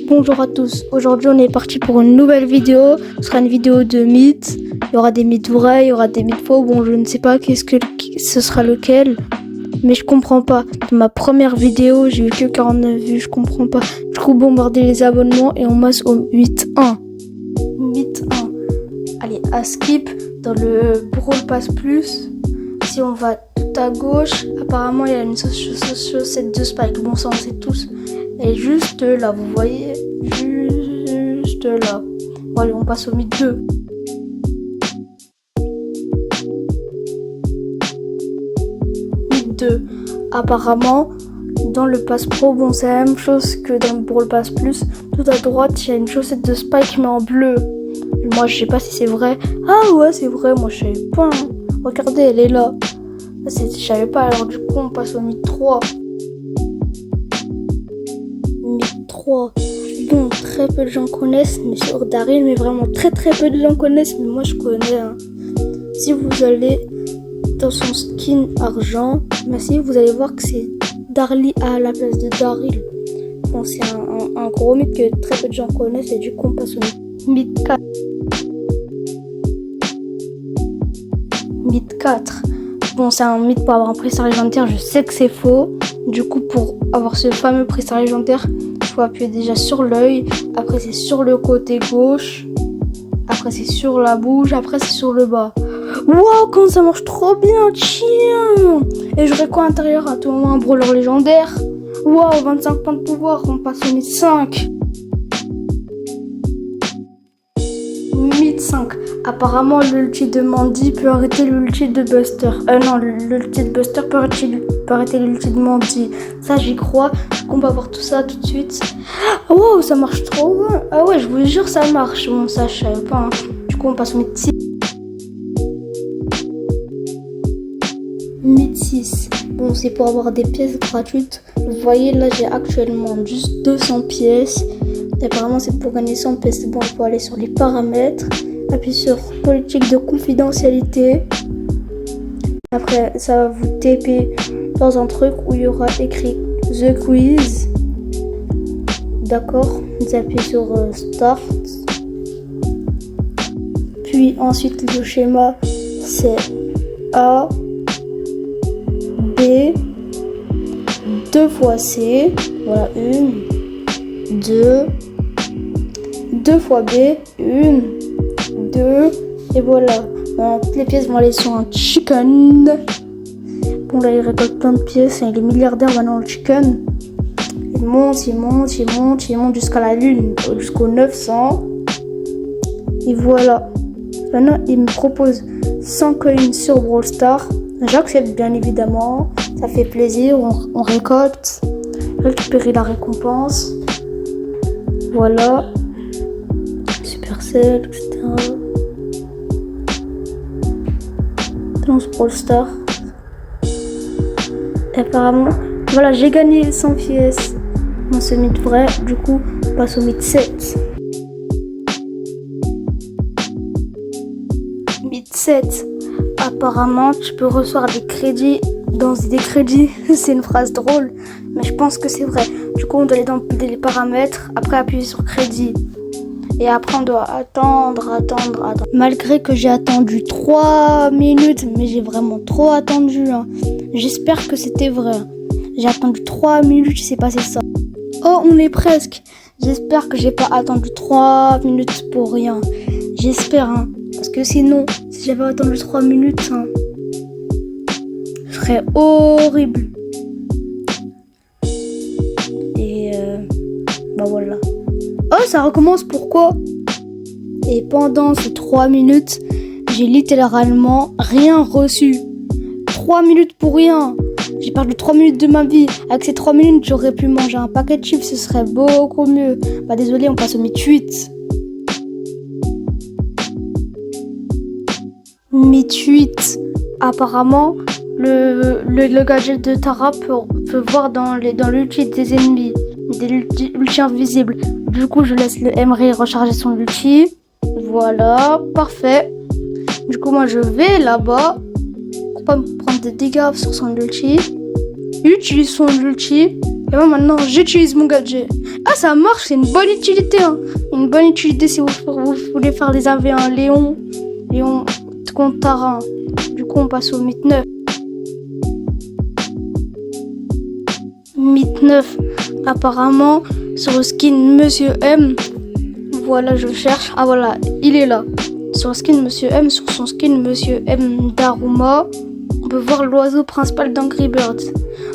Bonjour à tous, aujourd'hui on est parti pour une nouvelle vidéo. Ce sera une vidéo de mythes. Il y aura des mythes vrais, il y aura des mythes faux. Bon, je ne sais pas ce sera lequel, mais je comprends pas. Dans ma première vidéo, j'ai eu que 49 vues, je comprends pas. Du coup, bombardez les abonnements et on masse au 8-1. 8-1. Allez, à skip dans le Brawl Pass Plus. Si on va tout à gauche, apparemment il y a une chaussette de Spike. Bon, ça on sait tous. Elle est juste là, vous voyez, juste là. Bon, allez, on passe au mythe 2. Mythe 2. Apparemment, dans le Pass Pro, bon, c'est la même chose que dans le Brawl Pass Plus. Tout à droite, il y a une chaussette de Spike, mais en bleu. Moi, je sais pas si c'est vrai. Ah ouais, c'est vrai, moi, je savais pas. Hein. Regardez, elle est là. Je savais pas, alors du coup, on passe au mythe 3. Mythe 3. Bon, très peu de gens connaissent, mais sur Daryl, mais vraiment très peu de gens connaissent, mais moi je connais. Hein. Si vous allez dans son skin argent, vous allez voir que c'est Darly à la place de Daryl. Bon, c'est un gros mythe que très peu de gens connaissent, et du coup on passe au mythe 4. Mythe 4. Bon, c'est un mythe pour avoir un prestar légendaire, je sais que c'est faux. Du coup, pour avoir ce fameux prestar légendaire, il faut appuyer déjà sur l'œil. Après, c'est sur le côté gauche. Après, c'est sur la bouche. Après, c'est sur le bas. Waouh, quand ça marche trop bien, tiens. Et j'aurais quoi à l'intérieur à tout moment? Un brawler légendaire. Waouh, 25 points de pouvoir. On passe au mythe 5. Mythe 5. Apparemment, l'ulti de Mandy peut arrêter l'ulti de Buster. Non, l'ulti de Buster peut arrêter l'ulti de Mandy. Ça, j'y crois. On va voir tout ça tout de suite. Ah, wow, ça marche trop bien. Ah ouais, je vous jure, ça marche. Bon, ça, je savais pas. Hein. Du coup, on passe au mythe 6. Mythe 6. Bon, c'est pour avoir des pièces gratuites. Vous voyez, là, j'ai actuellement juste 200 pièces. Et apparemment, c'est pour gagner 100 pièces. Bon, il faut aller sur les paramètres. Appuie sur politique de confidentialité. Après, ça va vous TP dans un truc où il y aura écrit The Quiz. D'accord. Vous appuyez sur Start. Puis ensuite, le schéma, c'est A, B, 2 fois C. Voilà, 1, 2, 2 fois B, 1, 2, et voilà. Toutes les pièces vont aller sur un chicken. Bon, là, il récolte plein de pièces. Il est milliardaire maintenant, le chicken. Il monte jusqu'à la lune, jusqu'au 900. Et voilà. Maintenant, il me propose 100 coins sur Brawl Stars. J'accepte bien évidemment. Ça fait plaisir. On récolte. Récupérer la récompense. Voilà. Supercell, etc. Dans Brawl Stars. Et apparemment, voilà, j'ai gagné 100 pièces dans ce mythe vrai. Du coup, on passe au mythe 7. Mythe 7. Apparemment, tu peux recevoir des crédits dans des crédits. C'est une phrase drôle, mais je pense que c'est vrai. Du coup, on doit aller dans les paramètres. Après, appuyer sur crédit. Et après, on doit attendre. Malgré que j'ai attendu 3 minutes, mais j'ai vraiment trop attendu. Hein. J'espère que c'était vrai. J'ai attendu 3 minutes, il s'est passé ça. Oh, on est presque. J'espère que j'ai pas attendu 3 minutes pour rien. J'espère, hein. Parce que sinon, si j'avais attendu 3 minutes, hein, ce serait horrible. Et bah voilà. Oh, ça recommence, pourquoi? Et pendant ces 3 minutes, j'ai littéralement rien reçu. 3 minutes pour rien. J'ai perdu 3 minutes de ma vie. Avec ces 3 minutes, j'aurais pu manger un paquet de chips, ce serait beaucoup mieux. Bah désolé, on passe au mythe 8. Mythe 8. Apparemment, le gadget de Tara peut voir dans l'ulti des ennemis. Des ulti invisibles. Du coup, je laisse le Emery recharger son ulti. Voilà, parfait. Du coup, moi, je vais là-bas pour pas me prendre des dégâts sur son ulti. Il utilise son ulti. Et moi, maintenant, j'utilise mon gadget. Ah, ça marche, c'est une bonne utilité. Hein. Une bonne utilité si vous voulez faire des AV1 Léon contre Tarin. Du coup, on passe au mythe 9. Mythe 9, apparemment, sur le skin Monsieur M. Voilà, je le cherche. Ah voilà, il est là. Sur le skin Monsieur M, sur son skin Monsieur M Daruma, on peut voir l'oiseau principal d'Angry Birds.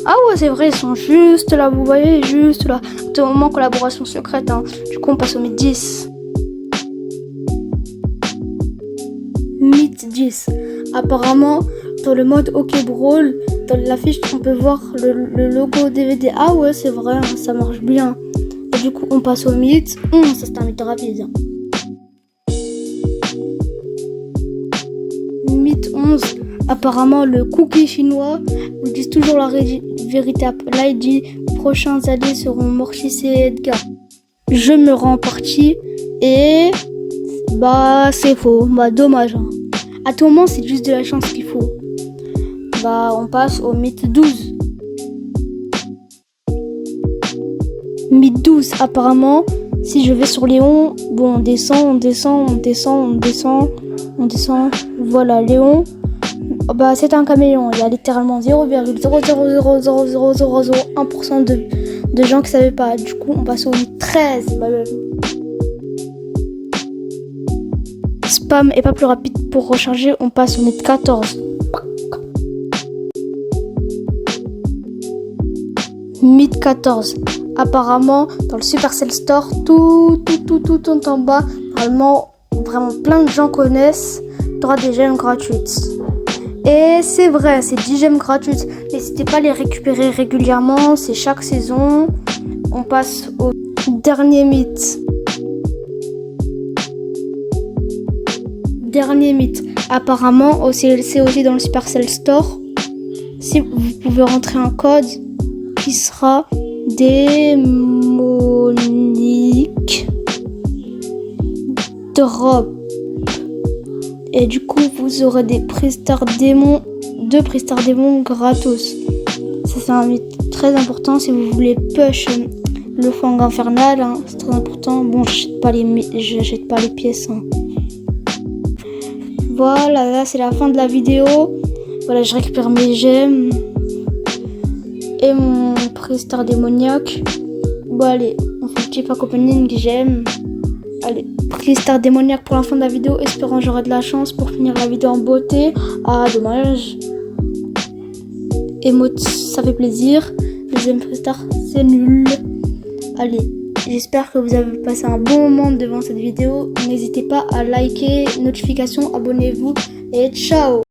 Ah ouais, c'est vrai, ils sont juste là, vous voyez, juste là. C'est au moment collaboration secrète. Hein. Du coup, on passe au mythe 10. Mythe 10. Apparemment, dans le mode OK Brawl, dans l'affiche, on peut voir le logo DVD. Ah ouais, c'est vrai, hein, ça marche bien. Et du coup, on passe au mythe 11. Ça, c'est un mythe rapide. Hein. Mythe 11. Apparemment, le cookie chinois, ils disent toujours la vérité. Là, il dit prochains alliés seront Mortis et Edgar. Je me rends partie et bah c'est faux. Bah dommage. Hein. À tout moment, c'est juste de la chance qu'il faut. Bah on passe au mythe 12. Mythe 12. Apparemment, si je vais sur Léon, bon on descend. Voilà Léon. Bah c'est un caméléon, il y a littéralement 0,0000001% de gens qui savaient pas. Du coup on passe au mythe 13. Spam est pas plus rapide pour recharger, on passe au mythe 14. Mythe 14. Apparemment dans le Supercell Store, tout en bas, normalement vraiment plein de gens connaissent, t'auras des gemmes gratuites. Et c'est vrai, c'est 10 gemmes gratuites. N'hésitez pas à les récupérer régulièrement, c'est chaque saison. On passe au dernier mythe. Dernier mythe. Apparemment, c'est aussi dans le Supercell Store. Si vous pouvez rentrer un code qui sera démonique drop. Et du coup, vous aurez des deux Pristar démons gratos. Ça, c'est un mythe très important si vous voulez push le fang infernal. Hein, c'est très important. Bon, j'achète pas les pièces. Hein. Voilà, là, c'est la fin de la vidéo. Voilà, je récupère mes gemmes. Et mon Pristar démoniaque. Bon, allez, on fait le petit pack opening gemmes. Allez, Pristar démoniaque pour la fin de la vidéo. Espérons que j'aurai de la chance pour finir la vidéo en beauté. Ah, dommage. Emote, ça fait plaisir. Deuxième Pristar, c'est nul. Allez, j'espère que vous avez passé un bon moment devant cette vidéo. N'hésitez pas à liker, notification, abonnez-vous et ciao.